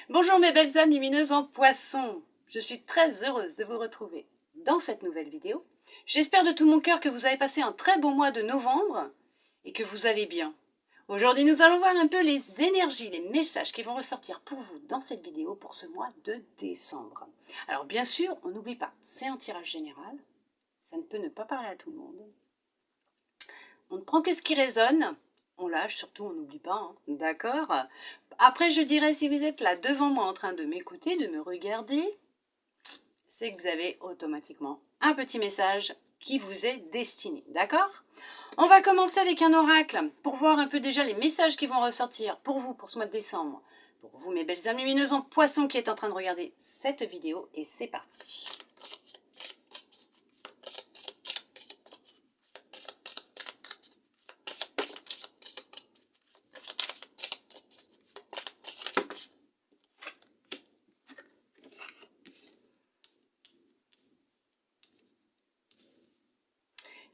Bonjour mes belles âmes lumineuses en poisson. Je suis très heureuse de vous retrouver dans cette nouvelle vidéo. J'espère de tout mon cœur que vous avez passé un très bon mois de novembre et que vous allez bien. Aujourd'hui, nous allons voir un peu les énergies, les messages qui vont ressortir pour vous dans cette vidéo pour ce mois de décembre. Alors bien sûr, on n'oublie pas, c'est un tirage général. Ça ne peut ne pas parler à tout le monde. On ne prend que ce qui résonne. On lâche, surtout on n'oublie pas, hein. D'accord? Après, je dirais, si vous êtes là devant moi en train de m'écouter, de me regarder, c'est que vous avez automatiquement un petit message qui vous est destiné. D'accord? On va commencer avec un oracle pour voir un peu déjà les messages qui vont ressortir pour vous pour ce mois de décembre. Pour vous, mes belles âmes lumineuses en poisson qui est en train de regarder cette vidéo. Et c'est parti.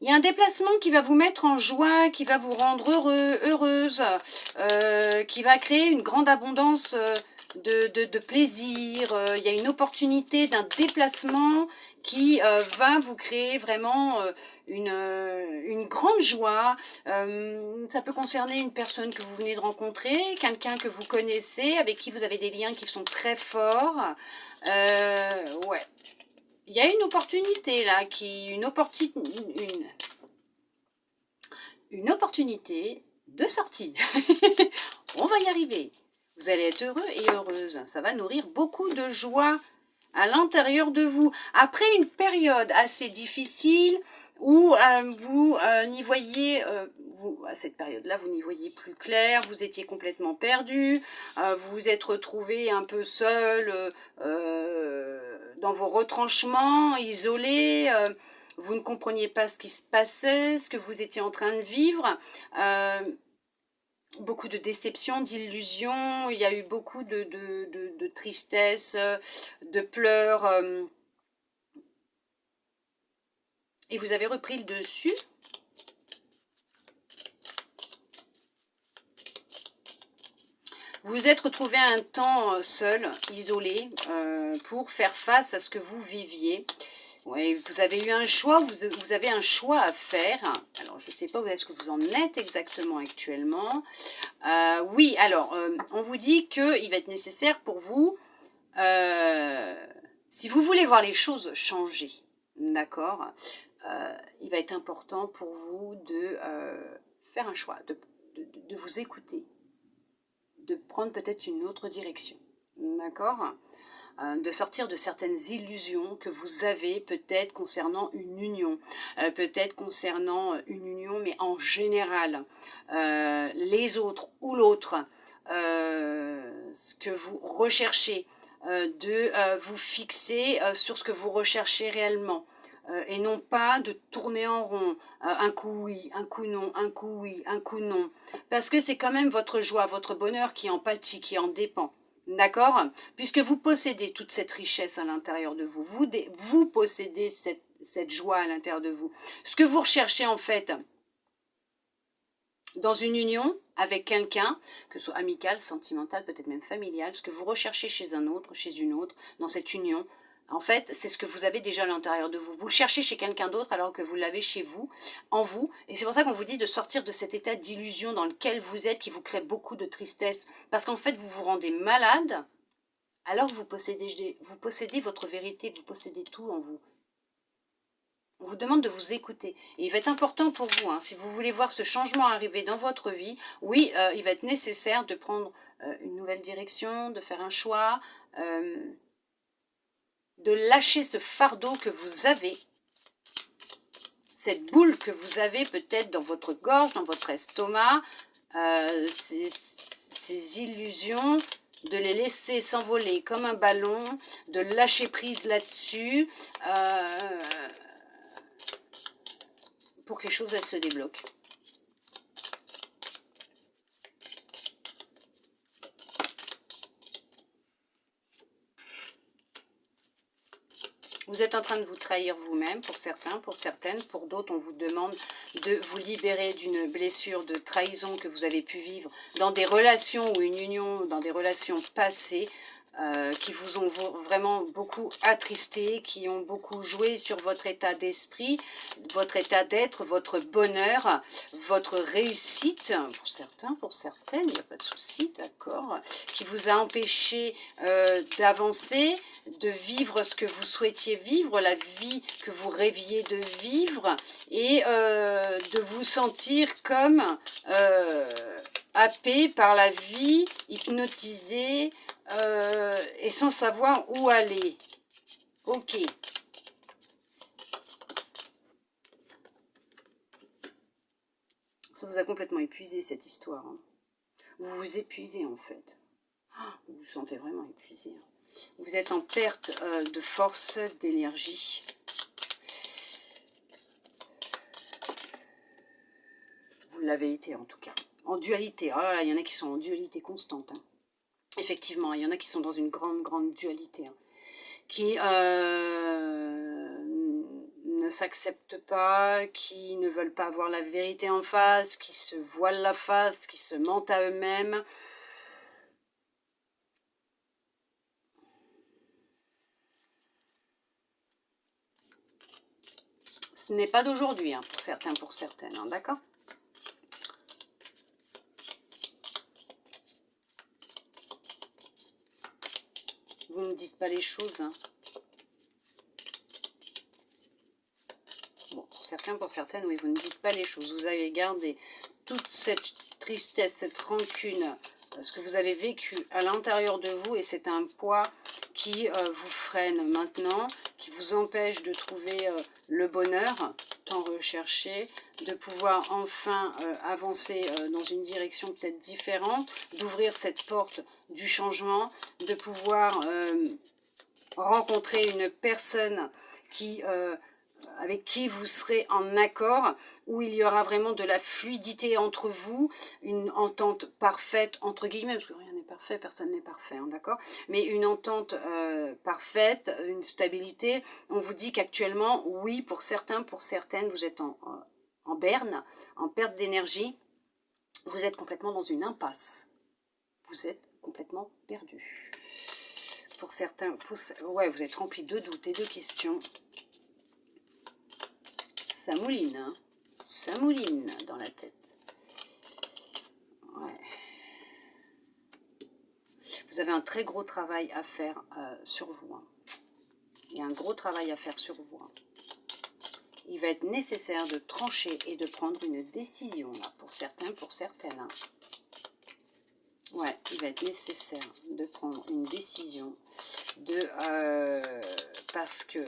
Il y a un déplacement qui va vous mettre en joie, qui va vous rendre heureux, heureuse, qui va créer une grande abondance de plaisir. Il y a une opportunité d'un déplacement qui va vous créer vraiment une grande joie. Ça peut concerner une personne que vous venez de rencontrer, quelqu'un que vous connaissez, avec qui vous avez des liens qui sont très forts. Ouais. Il y a une opportunité là, une opportunité de sortie. On va y arriver. Vous allez être heureux et heureuse. Ça va nourrir beaucoup de joie à l'intérieur de vous. Après une période assez difficile où vous n'y voyez, à cette période-là, vous n'y voyez plus clair, vous étiez complètement perdu, vous vous êtes retrouvé un peu seul dans vos retranchements, isolé, vous ne compreniez pas ce qui se passait, ce que vous étiez en train de vivre. Beaucoup de déceptions, d'illusions, il y a eu beaucoup de tristesse, de pleurs, et vous avez repris le dessus. Vous vous êtes retrouvé un temps seul, isolé, pour faire face à ce que vous viviez. Oui, vous avez eu un choix, vous avez un choix à faire. Alors, je ne sais pas où est-ce que vous en êtes exactement actuellement. Oui, alors, on vous dit qu'il va être nécessaire pour vous, si vous voulez voir les choses changer, d'accord, il va être important pour vous de faire un choix, de vous écouter, de prendre peut-être une autre direction, d'accord, de sortir de certaines illusions que vous avez peut-être concernant une union, peut-être concernant une union, mais en général, les autres ou l'autre, ce que vous recherchez, de vous fixer sur ce que vous recherchez réellement. Et non pas de tourner en rond, un coup oui, un coup non, un coup oui, un coup non. Parce que c'est quand même votre joie, votre bonheur qui en pâtit, qui en dépend. D'accord? Puisque vous possédez toute cette richesse à l'intérieur de vous. Vous possédez cette joie à l'intérieur de vous. Ce que vous recherchez en fait dans une union avec quelqu'un, que ce soit amical, sentimental, peut-être même familial, ce que vous recherchez chez un autre, chez une autre, dans cette union, en fait, c'est ce que vous avez déjà à l'intérieur de vous. Vous le cherchez chez quelqu'un d'autre alors que vous l'avez chez vous, en vous. Et c'est pour ça qu'on vous dit de sortir de cet état d'illusion dans lequel vous êtes, qui vous crée beaucoup de tristesse. Parce qu'en fait, vous vous rendez malade alors que vous possédez votre vérité, vous possédez tout en vous. On vous demande de vous écouter. Et il va être important pour vous, hein, si vous voulez voir ce changement arriver dans votre vie, oui, il va être nécessaire de prendre une nouvelle direction, de faire un choix, de lâcher ce fardeau que vous avez, cette boule que vous avez peut-être dans votre gorge, dans votre estomac, ces illusions, de les laisser s'envoler comme un ballon, de lâcher prise là-dessus, pour que les choses elles se débloquent. Vous êtes en train de vous trahir vous-même, pour certains, pour certaines. Pour d'autres, on vous demande de vous libérer d'une blessure de trahison que vous avez pu vivre dans des relations ou une union, dans des relations passées. qui vous ont vraiment beaucoup attristé, qui ont beaucoup joué sur votre état d'esprit, votre état d'être, votre bonheur, votre réussite, pour certains, pour certaines, il n'y a pas de souci, d'accord, qui vous a empêché d'avancer, de vivre ce que vous souhaitiez vivre, la vie que vous rêviez de vivre, et de vous sentir comme happé par la vie, hypnotisé, et sans savoir où aller. Ok. Ça vous a complètement épuisé cette histoire. Hein. Vous vous épuisez en fait. Vous vous sentez vraiment épuisé. Hein. Vous êtes en perte de force, d'énergie. Vous l'avez été en tout cas. En dualité. Ah, il y en a qui sont en dualité constante. Hein. Effectivement, il y en a qui sont dans une grande dualité. Hein. Qui ne s'acceptent pas, qui ne veulent pas voir la vérité en face, qui se voilent la face, qui se mentent à eux-mêmes. Ce n'est pas d'aujourd'hui, hein, pour certains, pour certaines, hein, d'accord ? Vous ne dites pas les choses. Hein. Bon, pour certains, pour certaines, oui, vous ne dites pas les choses. Vous avez gardé toute cette tristesse, cette rancune, ce que vous avez vécu à l'intérieur de vous, et c'est un poids qui vous freine maintenant, qui vous empêche de trouver le bonheur tant recherché, de pouvoir enfin avancer dans une direction peut-être différente, d'ouvrir cette porte du changement, de pouvoir rencontrer une personne qui avec qui vous serez en accord, où il y aura vraiment de la fluidité entre vous, une entente parfaite, entre guillemets, parce que rien n'est parfait, personne n'est parfait, hein, d'accord ? Mais une entente parfaite, une stabilité. On vous dit qu'actuellement, oui, pour certains, pour certaines, vous êtes en berne, en perte d'énergie, vous êtes complètement dans une impasse. Vous êtes complètement perdu. Pour certains, ouais, vous êtes rempli de doutes et de questions. Ça mouline, hein. Ça mouline dans la tête. Ouais. Vous avez un très gros travail à faire sur vous. Hein. Il y a un gros travail à faire sur vous. Hein. Il va être nécessaire de trancher et de prendre une décision, là, pour certains, pour certaines. Hein. Ouais, il va être nécessaire de prendre une décision parce que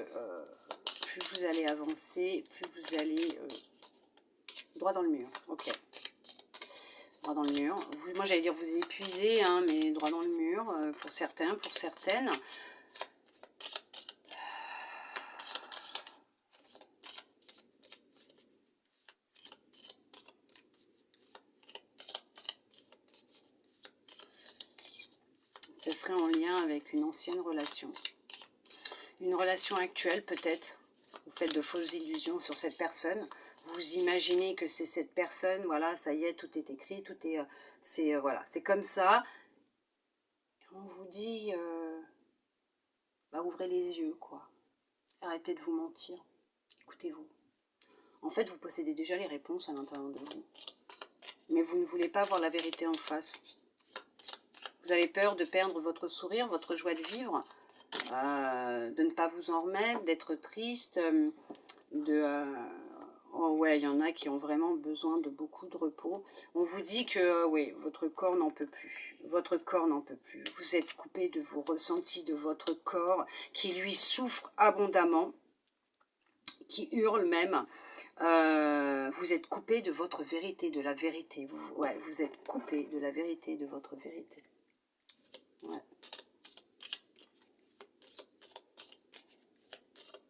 plus vous allez avancer, plus vous allez droit dans le mur. Ok. Droit dans le mur. Moi, j'allais dire vous épuisez, hein, mais droit dans le mur pour certains, pour certaines. Ce serait en lien avec une ancienne relation. Une relation actuelle peut-être. Vous faites de fausses illusions sur cette personne. Vous imaginez que c'est cette personne, voilà, ça y est, tout est écrit, tout est, voilà, c'est comme ça. On vous dit, bah, ouvrez les yeux, quoi. Arrêtez de vous mentir. Écoutez-vous. En fait, vous possédez déjà les réponses à l'intérieur de vous. Mais vous ne voulez pas voir la vérité en face. Vous avez peur de perdre votre sourire, votre joie de vivre, de ne pas vous en remettre, d'être triste, oh ouais, il y en a qui ont vraiment besoin de beaucoup de repos. On vous dit que oui, votre corps n'en peut plus. Votre corps n'en peut plus. Vous êtes coupé de vos ressentis, de votre corps qui lui souffre abondamment, qui hurle même. Vous êtes coupé de votre vérité, de la vérité. Vous êtes coupé de la vérité, de votre vérité. Ouais.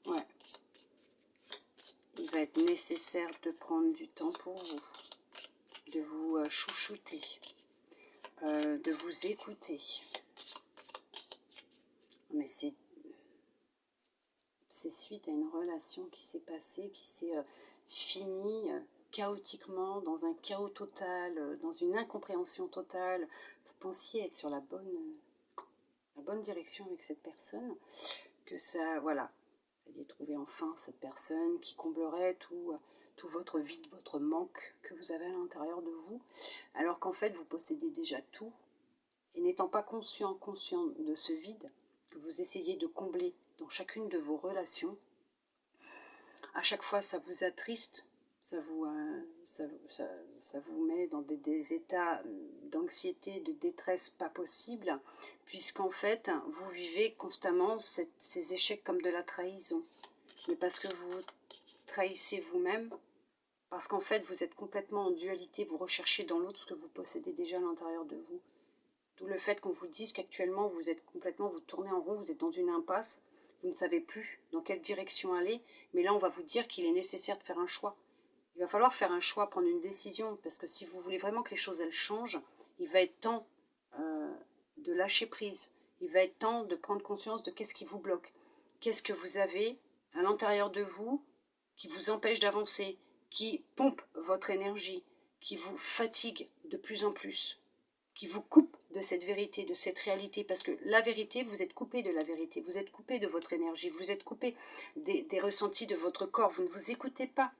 Ouais. Il va être nécessaire de prendre du temps pour vous, de vous chouchouter, de vous écouter. Mais c'est suite à une relation qui s'est passée, qui s'est finie chaotiquement, dans un chaos total, dans une incompréhension totale. Vous pensiez être sur la bonne la bonne direction avec cette personne, que ça, voilà, vous alliez trouver enfin cette personne qui comblerait tout votre vide, votre manque que vous avez à l'intérieur de vous, alors qu'en fait vous possédez déjà tout, et n'étant pas conscient de ce vide que vous essayez de combler dans chacune de vos relations, à chaque fois ça vous attriste, ça vous met dans des états d'anxiété, de détresse pas possible, puisqu'en fait vous vivez constamment ces échecs comme de la trahison, mais parce que vous trahissez vous-même, parce qu'en fait vous êtes complètement en dualité, vous recherchez dans l'autre ce que vous possédez déjà à l'intérieur de vous. D'où le fait qu'on vous dise qu'actuellement vous êtes complètement, vous tournez en rond, vous êtes dans une impasse, vous ne savez plus dans quelle direction aller, mais là on va vous dire qu'il est nécessaire de faire un choix. Il va falloir faire un choix, prendre une décision, parce que si vous voulez vraiment que les choses elles changent, il va être temps de lâcher prise, il va être temps de prendre conscience de qu'est-ce qui vous bloque, qu'est-ce que vous avez à l'intérieur de vous qui vous empêche d'avancer, qui pompe votre énergie, qui vous fatigue de plus en plus, qui vous coupe de cette vérité, de cette réalité, parce que la vérité, vous êtes coupé de la vérité, vous êtes coupé de votre énergie, vous êtes coupé des ressentis de votre corps, vous ne vous écoutez pas,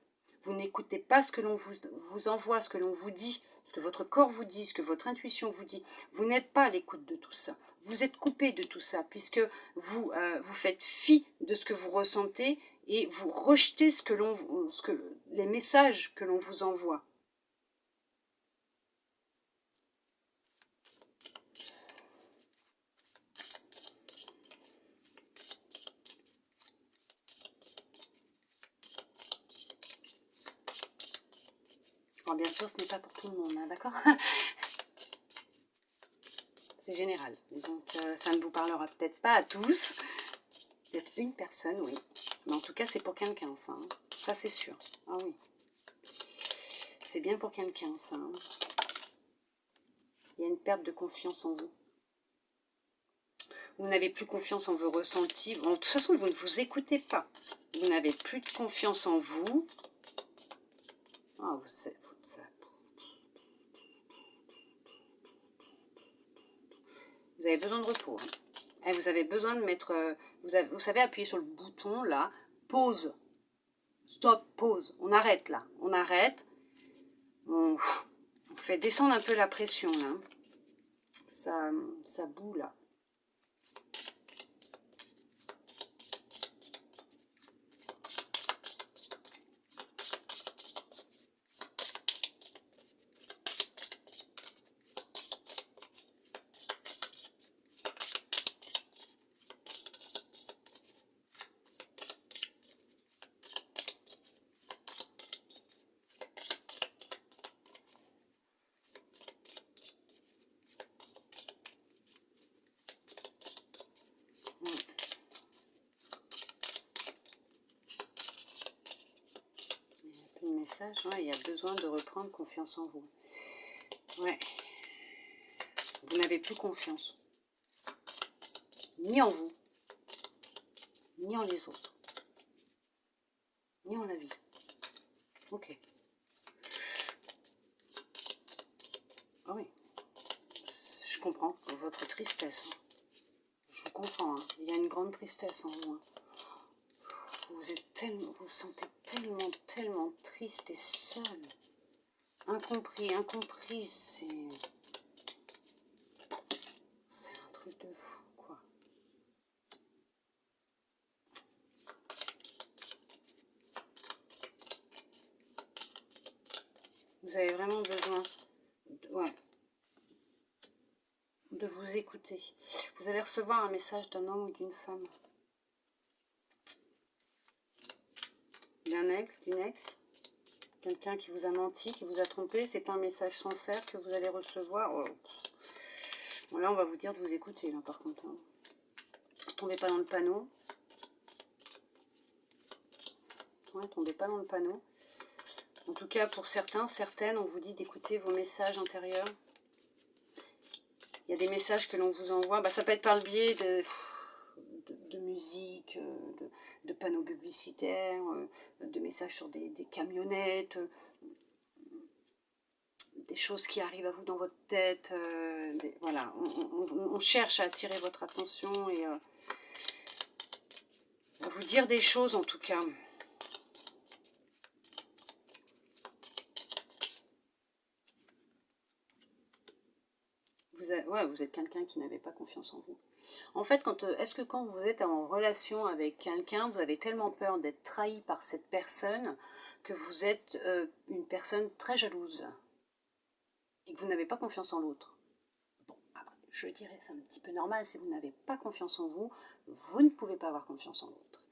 vous n'écoutez pas ce que l'on vous envoie, ce que l'on vous dit, ce que votre corps vous dit, ce que votre intuition vous dit, vous n'êtes pas à l'écoute de tout ça, vous êtes coupé de tout ça, puisque vous faites fi de ce que vous ressentez et vous rejetez les messages que l'on vous envoie. Alors bien sûr, ce n'est pas pour tout le monde, hein, d'accord? C'est général, donc ça ne vous parlera peut-être pas à tous. Peut-être une personne, oui. Mais en tout cas, c'est pour quelqu'un, ça. Hein. Ça, c'est sûr. Ah oui. C'est bien pour quelqu'un, ça. Hein. Il y a une perte de confiance en vous. Vous n'avez plus confiance en vos ressentis. Bon, de toute façon, vous ne vous écoutez pas. Vous n'avez plus de confiance en vous. Ah, vous avez besoin de repos. Hein. Et vous avez besoin de mettre... vous savez appuyer sur le bouton, là. Pause. Stop, pause. On arrête, là. On arrête. On fait descendre un peu la pression, là. Ça boue, là. Ouais, il y a besoin de reprendre confiance en vous. Ouais. Vous n'avez plus confiance. Ni en vous, ni en les autres, ni en la vie. Ok. Ah oui. Je comprends votre tristesse. Hein. Je vous comprends. Hein. Il y a une grande tristesse en vous. Hein. Vous vous sentez tellement triste et seul. Incompris, incomprise, c'est un truc de fou, quoi. Vous avez vraiment besoin de vous écouter. Vous allez recevoir un message d'un homme ou d'une femme. D'un ex, d'une ex. Quelqu'un qui vous a menti, qui vous a trompé. C'est pas un message sincère que vous allez recevoir. Oh. Bon, là, on va vous dire de vous écouter, là, par contre. Hein. Tombez pas dans le panneau. Ouais, tombez pas dans le panneau. En tout cas, pour certains, certaines, on vous dit d'écouter vos messages intérieurs. Il y a des messages que l'on vous envoie. Bah, ça peut être par le biais de musique, de panneaux publicitaires, de messages sur des camionnettes, des choses qui arrivent à vous dans votre tête. Voilà, on cherche à attirer votre attention et à vous dire des choses en tout cas. Vous êtes quelqu'un qui n'avait pas confiance en vous. En fait, est-ce que quand vous êtes en relation avec quelqu'un, vous avez tellement peur d'être trahi par cette personne que vous êtes une personne très jalouse et que vous n'avez pas confiance en l'autre? Bon, après, je dirais c'est un petit peu normal. Si vous n'avez pas confiance en vous, vous ne pouvez pas avoir confiance en l'autre.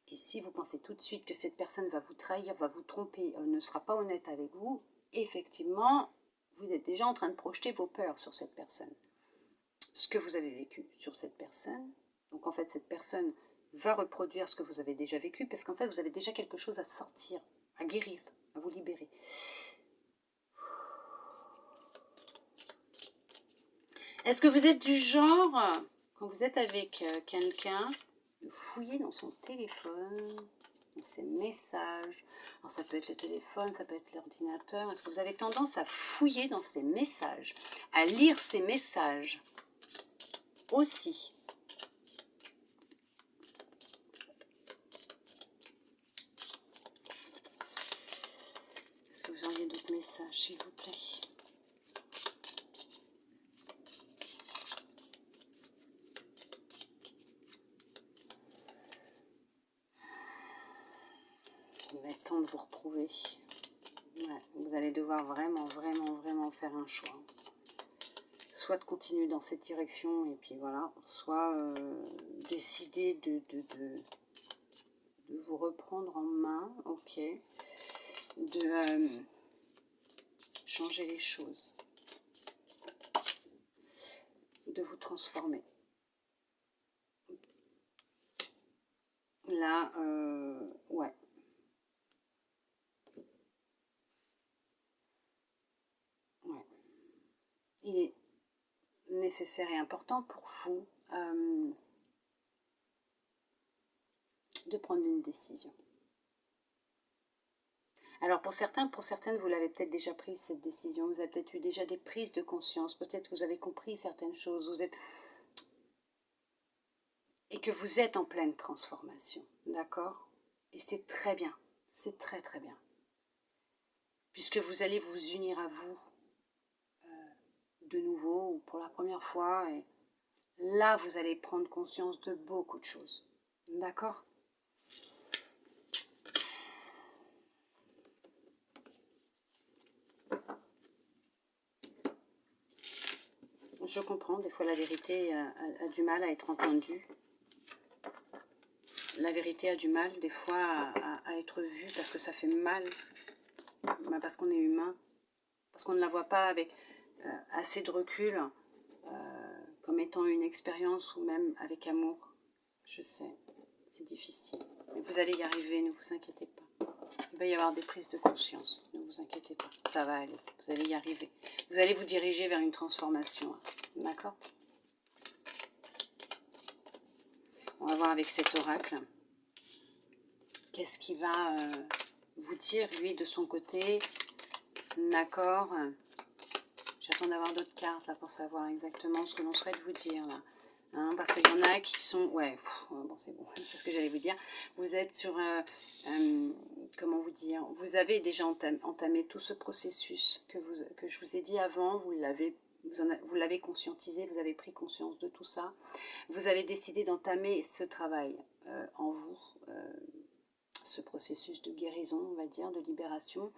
Et si vous pensez tout de suite que cette personne va vous trahir, va vous tromper, ne sera pas honnête avec vous, effectivement, vous êtes déjà en train de projeter vos peurs sur cette personne. Ce que vous avez vécu sur cette personne. Donc en fait, cette personne va reproduire ce que vous avez déjà vécu, parce qu'en fait, vous avez déjà quelque chose à sortir, à guérir, à vous libérer. Est-ce que vous êtes du genre, quand vous êtes avec quelqu'un, de fouiller dans son téléphone, dans ses messages? Alors ça peut être le téléphone, ça peut être l'ordinateur. Est-ce que vous avez tendance à fouiller dans ses messages, à lire ses messages aussi? Est-ce que vous auriez d'autres messages, s'il vous plaît? Il va être temps de vous retrouver. Ouais, vous allez devoir vraiment faire un choix. Soit de continuer dans cette direction et puis voilà, soit décider de vous reprendre en main, ok, de changer les choses, de vous transformer. Là, ouais. Ouais. Il est nécessaire et important pour vous de prendre une décision. Alors pour certains, pour certaines, vous l'avez peut-être déjà prise cette décision, vous avez peut-être eu déjà des prises de conscience, peut-être vous avez compris certaines choses, vous êtes... et que vous êtes en pleine transformation, d'accord? Et c'est très bien, c'est très très bien. Puisque vous allez vous unir à vous de nouveau ou pour la première fois, et là vous allez prendre conscience de beaucoup de choses, d'accord? Je comprends, des fois la vérité a du mal à être entendue. La vérité a du mal des fois à être vue parce que ça fait mal, parce qu'on est humain, parce qu'on ne la voit pas avec assez de recul, comme étant une expérience ou même avec amour. Je sais, c'est difficile, mais vous allez y arriver, ne vous inquiétez pas. Il va y avoir des prises de conscience, ne vous inquiétez pas, ça va aller, vous allez y arriver. Vous allez vous diriger vers une transformation, d'accord? On va voir avec cet oracle. Qu'est-ce qu'il va vous dire, lui, de son côté? D'accord. J'attends d'avoir d'autres cartes là, pour savoir exactement ce que l'on souhaite vous dire. Là. Hein, parce qu'il y en a qui sont... Ouais, bon, c'est bon, c'est ce que j'allais vous dire. Vous êtes sur... comment vous dire? Vous avez déjà entamé tout ce processus que je vous ai dit avant. Vous l'avez conscientisé, vous avez pris conscience de tout ça. Vous avez décidé d'entamer ce travail en vous, ce processus de guérison, on va dire, de libération.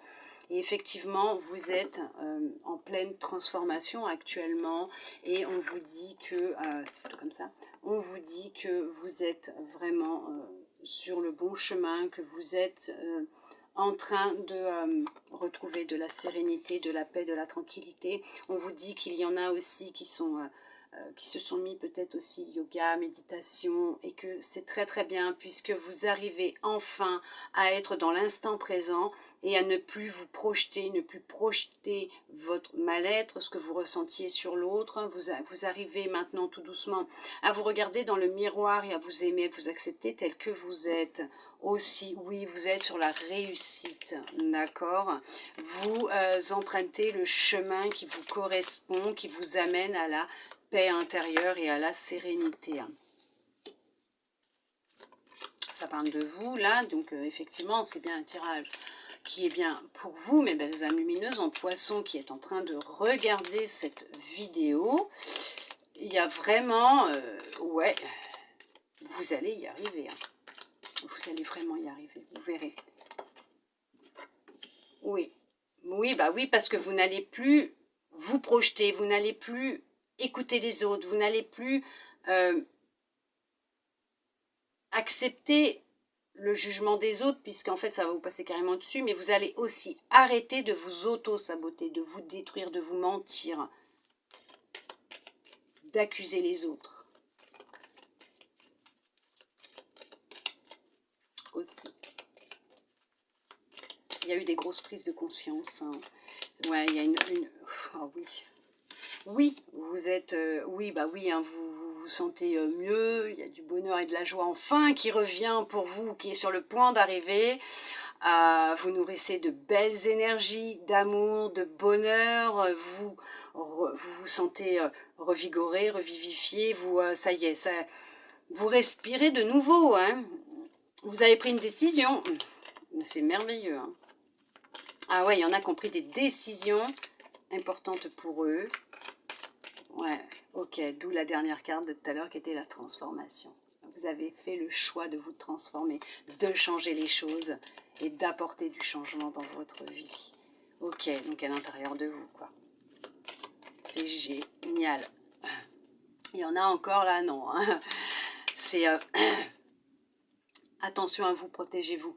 Et effectivement, vous êtes en pleine transformation actuellement et on vous dit que, c'est plutôt comme ça, on vous dit que vous êtes vraiment sur le bon chemin, que vous êtes en train de retrouver de la sérénité, de la paix, de la tranquillité. On vous dit qu'il y en a aussi qui sont qui se sont mis peut-être aussi yoga, méditation, et que c'est très très bien puisque vous arrivez enfin à être dans l'instant présent et à ne plus vous projeter, ne plus projeter votre mal-être, ce que vous ressentiez sur l'autre. Vous arrivez maintenant tout doucement à vous regarder dans le miroir et à vous aimer, à vous accepter tel que vous êtes. Aussi, oui, vous êtes sur la réussite, d'accord? Vous empruntez le chemin qui vous correspond, qui vous amène à la paix intérieure et à la sérénité. Ça parle de vous, là, donc effectivement, c'est bien un tirage qui est bien pour vous, mes belles âmes lumineuses, en poisson, qui est en train de regarder cette vidéo. Il y a vraiment, ouais, vous allez y arriver, hein. Vous allez vraiment y arriver, vous verrez. Oui, oui, bah oui, parce que vous n'allez plus vous projeter, vous n'allez plus écouter les autres, vous n'allez plus accepter le jugement des autres, puisqu'en fait ça va vous passer carrément dessus, mais vous allez aussi arrêter de vous auto-saboter, de vous détruire, de vous mentir, d'accuser les autres aussi. Il y a eu des grosses prises de conscience, hein. Ouais, il y a une... Oh oui. Oui, vous êtes... oui, bah oui, hein, vous sentez mieux, il y a du bonheur et de la joie enfin qui revient pour vous, qui est sur le point d'arriver. Vous nourrissez de belles énergies, d'amour, de bonheur, vous sentez revigoré, revivifié, ça y est, vous respirez de nouveau, hein. Vous avez pris une décision, c'est merveilleux, hein. Ah ouais, il y en a qui ont pris des décisions importantes pour eux. Ouais, ok, d'où la dernière carte de tout à l'heure qui était la transformation. Vous avez fait le choix de vous transformer, de changer les choses et d'apporter du changement dans votre vie. Ok, donc à l'intérieur de vous, quoi. C'est génial. Il y en a encore là, non, hein. C'est attention à vous, protégez-vous.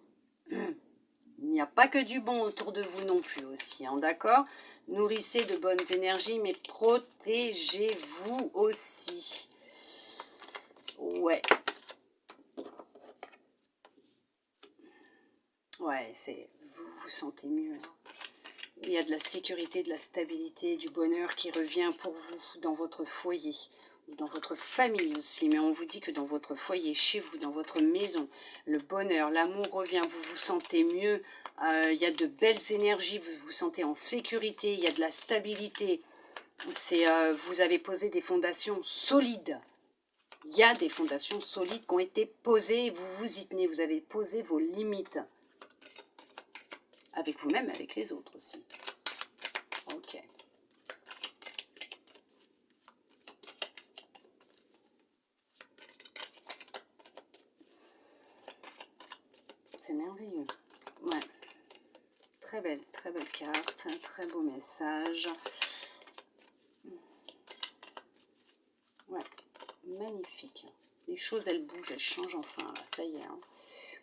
Il n'y a pas que du bon autour de vous non plus aussi, hein, d'accord? Nourrissez de bonnes énergies, mais protégez-vous aussi. Ouais. Ouais, vous vous sentez mieux. Il y a de la sécurité, de la stabilité, du bonheur qui revient pour vous dans votre foyer, dans votre famille aussi. Mais on vous dit que dans votre foyer, chez vous, dans votre maison, le bonheur, l'amour revient, vous vous sentez mieux. Il y a de belles énergies, vous vous sentez en sécurité, il y a de la stabilité. Vous avez posé des fondations solides. Il y a des fondations solides qui ont été posées, vous vous y tenez, vous avez posé vos limites. Avec vous-même, avec les autres aussi. Ok. C'est merveilleux. Ouais. Très belle carte, un très beau message. Ouais, magnifique. Les choses, elles bougent, elles changent enfin, là, ça y est. Hein.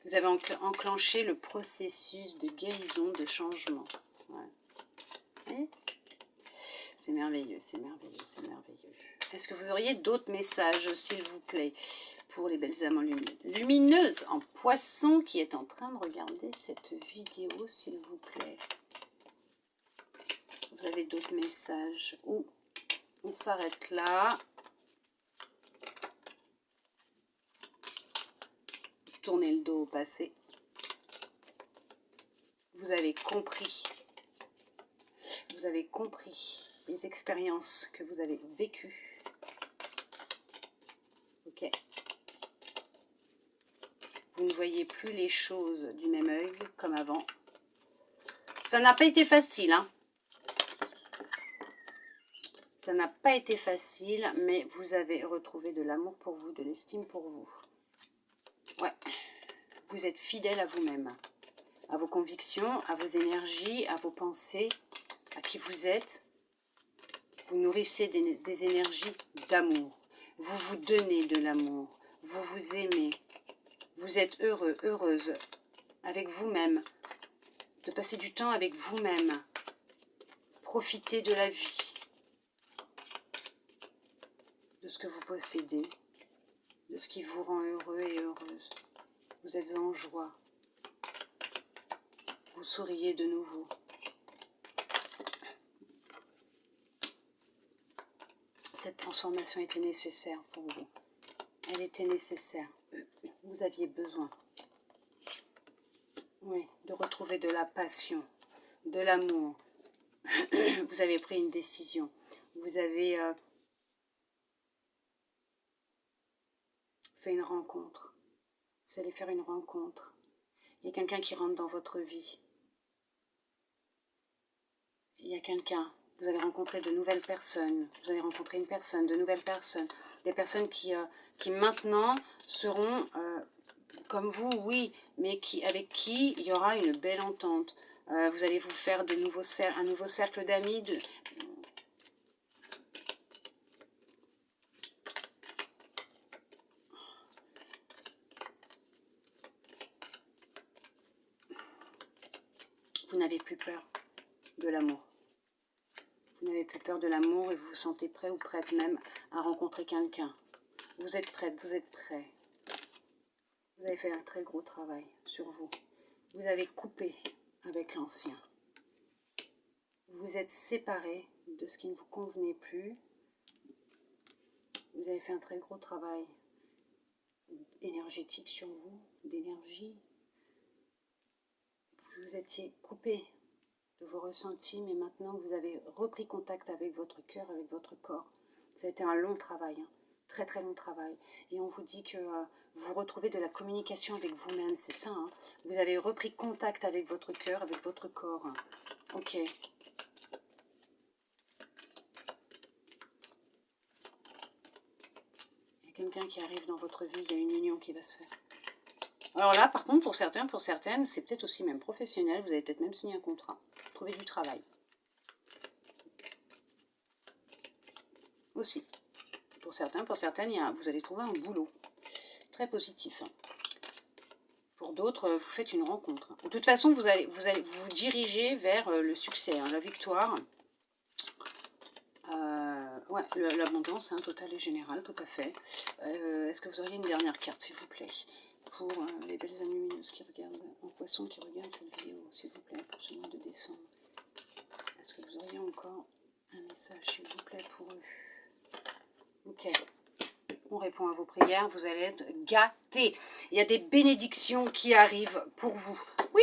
Vous avez enclenché le processus de guérison, de changement. Ouais. C'est merveilleux, c'est merveilleux, c'est merveilleux. Est-ce que vous auriez d'autres messages, s'il vous plaît, pour les belles âmes lumineuses en poisson qui est en train de regarder cette vidéo, s'il vous plaît? Est-ce que vous avez d'autres messages? Ou on s'arrête là. Tournez le dos au passé. Vous avez compris. Vous avez compris les expériences que vous avez vécues. Ok. Vous ne voyez plus les choses du même œil comme avant. Ça n'a pas été facile, hein. Ça n'a pas été facile, mais vous avez retrouvé de l'amour pour vous, de l'estime pour vous. Ouais. Vous êtes fidèle à vous-même, à vos convictions, à vos énergies, à vos pensées, à qui vous êtes. Vous nourrissez des énergies d'amour. Vous vous donnez de l'amour. Vous vous aimez. Vous êtes heureux, heureuse avec vous-même. De passer du temps avec vous-même. Profitez de la vie. de ce que vous possédez, de ce qui vous rend heureux et heureuse. Vous êtes en joie. Vous souriez de nouveau. Cette transformation était nécessaire pour vous. Elle était nécessaire. Vous aviez besoin. Oui, de retrouver de la passion, de l'amour. Vous avez pris une décision. Vous avez fait une rencontre. Vous allez faire une rencontre. Il y a quelqu'un qui rentre dans votre vie. Il y a quelqu'un. Vous allez rencontrer de nouvelles personnes. Vous allez rencontrer une personne, de nouvelles personnes. Des personnes qui maintenant seront comme vous, oui, mais avec qui il y aura une belle entente. Vous allez vous faire un nouveau cercle d'amis. Vous n'avez plus peur de l'amour. Vous n'avez plus peur de l'amour et vous vous sentez prêt ou prête même à rencontrer quelqu'un. Vous êtes prête, vous êtes prêt. Vous avez fait un très gros travail sur vous. Vous avez coupé avec l'ancien. Vous vous êtes séparé de ce qui ne vous convenait plus. Vous avez fait un très gros travail énergétique sur vous, d'énergie. Vous étiez coupé de vos ressentis, mais maintenant vous avez repris contact avec votre cœur, avec votre corps. Ça a été un long travail, hein, très très long travail. Et on vous dit que vous retrouvez de la communication avec vous-même, c'est ça. Hein. Vous avez repris contact avec votre cœur, avec votre corps. Ok. Il y a quelqu'un qui arrive dans votre vie, il y a une union qui va se faire. Alors là, par contre, pour certains, pour certaines, c'est peut-être aussi même professionnel, vous avez peut-être même signé un contrat, trouver du travail. Aussi. Pour certains, pour certaines, vous allez trouver un boulot. Très positif. Pour d'autres, vous faites une rencontre. De toute façon, vous allez vous diriger vers le succès, hein, la victoire. Ouais, l'abondance, hein, totale et générale, tout à fait. Est-ce que vous auriez une dernière carte, s'il vous plaît, pour les belles âmes lumineuses qui regardent, en poisson qui regardent cette vidéo, s'il vous plaît, pour ce mois de décembre. Est-ce que vous auriez encore un message, s'il vous plaît, pour eux? Ok. On répond à vos prières, vous allez être gâtés. Il y a des bénédictions qui arrivent pour vous. Oui,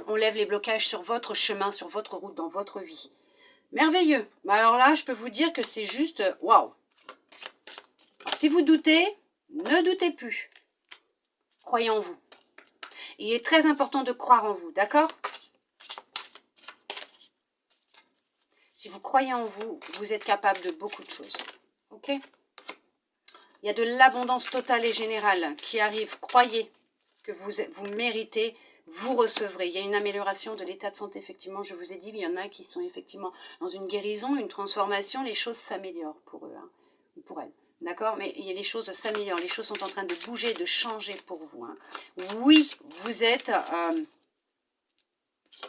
on lève les blocages sur votre chemin, sur votre route, dans votre vie. Merveilleux. Alors là, je peux vous dire que c'est juste waouh. Si vous doutez, ne doutez plus. Croyez en vous. Il est très important de croire en vous, d'accord? Si vous croyez en vous, vous êtes capable de beaucoup de choses. Ok? Il y a de l'abondance totale et générale qui arrive. Croyez que vous méritez, vous recevrez. Il y a une amélioration de l'état de santé, effectivement. Je vous ai dit, il y en a qui sont effectivement dans une guérison, une transformation. Les choses s'améliorent pour eux, hein, ou pour elles. D'accord? Mais les choses s'améliorent. Les choses sont en train de bouger, de changer pour vous. Hein. Oui, vous êtes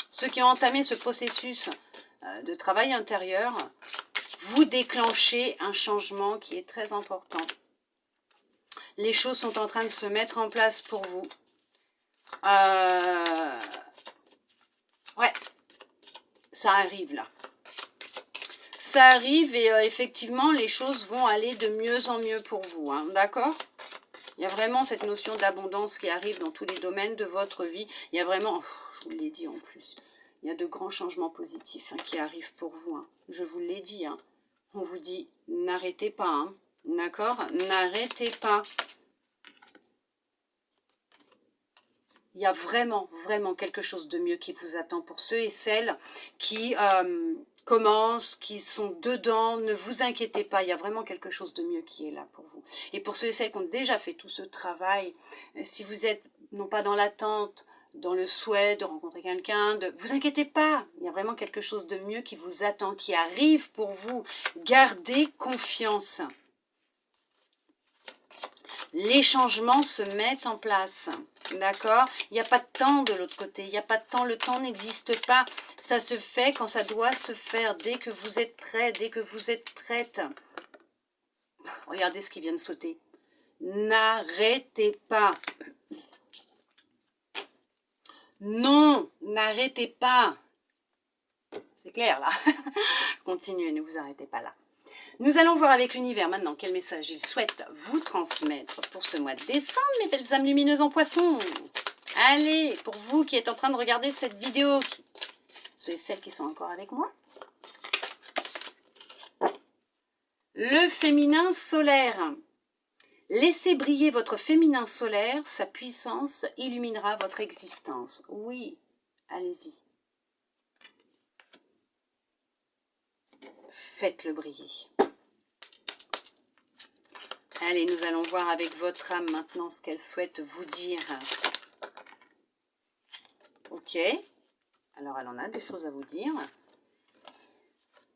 ceux qui ont entamé ce processus de travail intérieur. Vous déclenchez un changement qui est très important. Les choses sont en train de se mettre en place pour vous. Ouais, ça arrive là. Ça arrive et effectivement, les choses vont aller de mieux en mieux pour vous. Hein, d'accord? Il y a vraiment cette notion d'abondance qui arrive dans tous les domaines de votre vie. Il y a vraiment, je vous l'ai dit en plus, il y a de grands changements positifs hein, qui arrivent pour vous. Hein. Je vous l'ai dit. Hein. On vous dit, n'arrêtez pas. Hein. D'accord? N'arrêtez pas. Il y a vraiment, vraiment quelque chose de mieux qui vous attend pour ceux et celles qui commencent, qui sont dedans. Ne vous inquiétez pas, il y a vraiment quelque chose de mieux qui est là pour vous. Et pour ceux et celles qui ont déjà fait tout ce travail, si vous êtes non pas dans l'attente, dans le souhait de rencontrer quelqu'un, vous inquiétez pas, il y a vraiment quelque chose de mieux qui vous attend, qui arrive pour vous. Gardez confiance. Les changements se mettent en place, d'accord? Il n'y a pas de temps de l'autre côté, il n'y a pas de temps, le temps n'existe pas. Ça se fait quand ça doit se faire, dès que vous êtes prêt, dès que vous êtes prête. Regardez ce qui vient de sauter. N'arrêtez pas. Non, n'arrêtez pas. C'est clair là. Continuez, ne vous arrêtez pas là. Nous allons voir avec l'univers maintenant quel message il souhaite vous transmettre pour ce mois de décembre, mes belles âmes lumineuses en poisson. Allez, pour vous qui êtes en train de regarder cette vidéo, ceux et celles qui sont encore avec moi. Le féminin solaire. Laissez briller votre féminin solaire, sa puissance illuminera votre existence. Oui, allez-y. Faites-le briller. Allez, nous allons voir avec votre âme maintenant ce qu'elle souhaite vous dire. Ok. Alors, elle en a des choses à vous dire.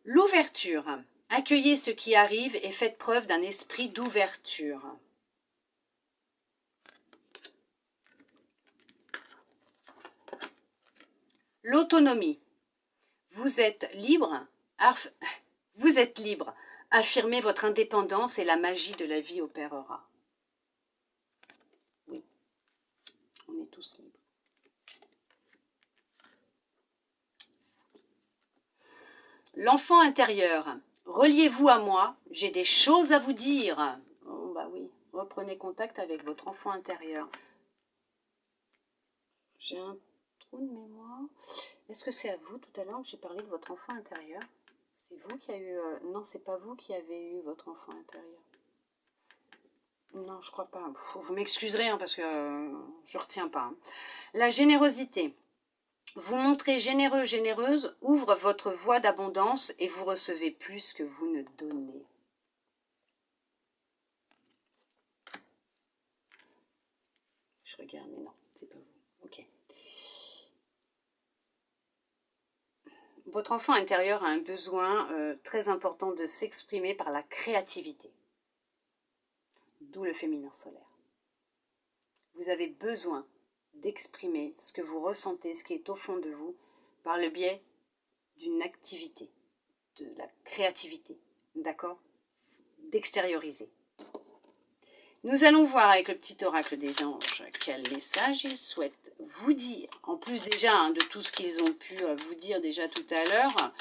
L'ouverture. Accueillez ce qui arrive et faites preuve d'un esprit d'ouverture. L'autonomie. Vous êtes libre. Vous êtes libre. Affirmez votre indépendance et la magie de la vie opérera. Oui, on est tous libres. L'enfant intérieur. Reliez-vous à moi, j'ai des choses à vous dire. Oh, bah oui, reprenez contact avec votre enfant intérieur. J'ai un trou de mémoire. Est-ce que c'est à vous tout à l'heure que j'ai parlé de votre enfant intérieur? C'est vous qui avez eu... non, c'est pas vous qui avez eu votre enfant intérieur. Non, je crois pas. Vous m'excuserez hein, parce que je retiens pas. Hein. La générosité. Vous montrez généreux, généreuse, ouvre votre voie d'abondance et vous recevez plus que vous ne donnez. Je regarde, mais non, c'est pas vous. Ok. Votre enfant intérieur a un besoin très important de s'exprimer par la créativité. D'où le féminin solaire. Vous avez besoin d'exprimer ce que vous ressentez, ce qui est au fond de vous, par le biais d'une activité, de la créativité, d'accord? D'extérioriser. Nous allons voir avec le petit oracle des anges quel message ils souhaitent vous dire. En plus déjà hein, de tout ce qu'ils ont pu vous dire déjà tout à l'heure.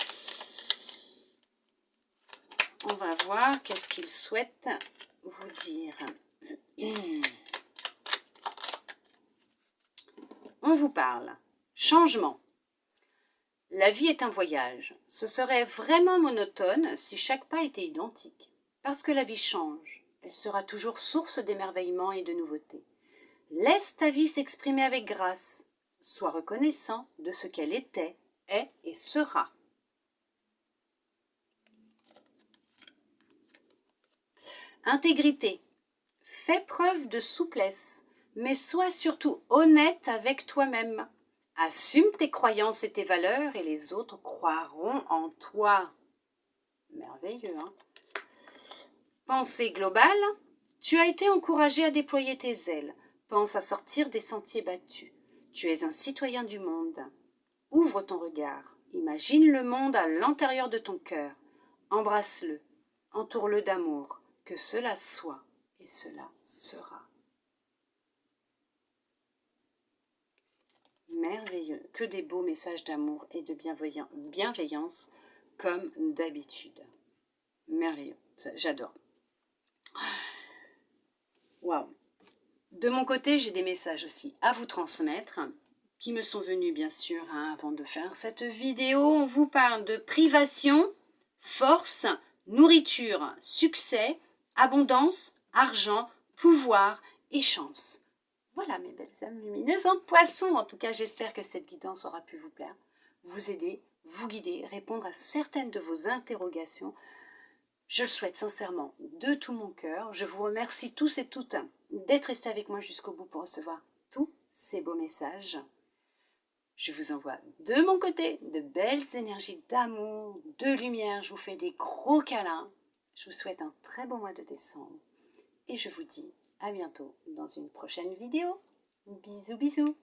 On va voir qu'est-ce qu'ils souhaitent vous dire. On vous parle. Changement. La vie est un voyage. Ce serait vraiment monotone si chaque pas était identique. Parce que la vie change. Elle sera toujours source d'émerveillement et de nouveautés. Laisse ta vie s'exprimer avec grâce. Sois reconnaissant de ce qu'elle était, est et sera. Intégrité. Fais preuve de souplesse, mais sois surtout honnête avec toi-même. Assume tes croyances et tes valeurs et les autres croiront en toi. Merveilleux, hein? Pensée globale. Tu as été encouragé à déployer tes ailes. Pense à sortir des sentiers battus. Tu es un citoyen du monde. Ouvre ton regard. Imagine le monde à l'intérieur de ton cœur. Embrasse-le. Entoure-le d'amour. Que cela soit et cela sera. Merveilleux. Que des beaux messages d'amour et de bienveillance comme d'habitude. Merveilleux. J'adore. Waouh. De mon côté, j'ai des messages aussi à vous transmettre qui me sont venus bien sûr hein, avant de faire cette vidéo. On vous parle de privation, force, nourriture, succès, abondance, argent, pouvoir et chance. Voilà mes belles âmes lumineuses en poisson. En tout cas, j'espère que cette guidance aura pu vous plaire, vous aider, vous guider, répondre à certaines de vos interrogations. Je le souhaite sincèrement de tout mon cœur. Je vous remercie tous et toutes d'être restés avec moi jusqu'au bout pour recevoir tous ces beaux messages. Je vous envoie de mon côté de belles énergies d'amour, de lumière. Je vous fais des gros câlins. Je vous souhaite un très beau mois de décembre. Et je vous dis à bientôt dans une prochaine vidéo. Bisous, bisous.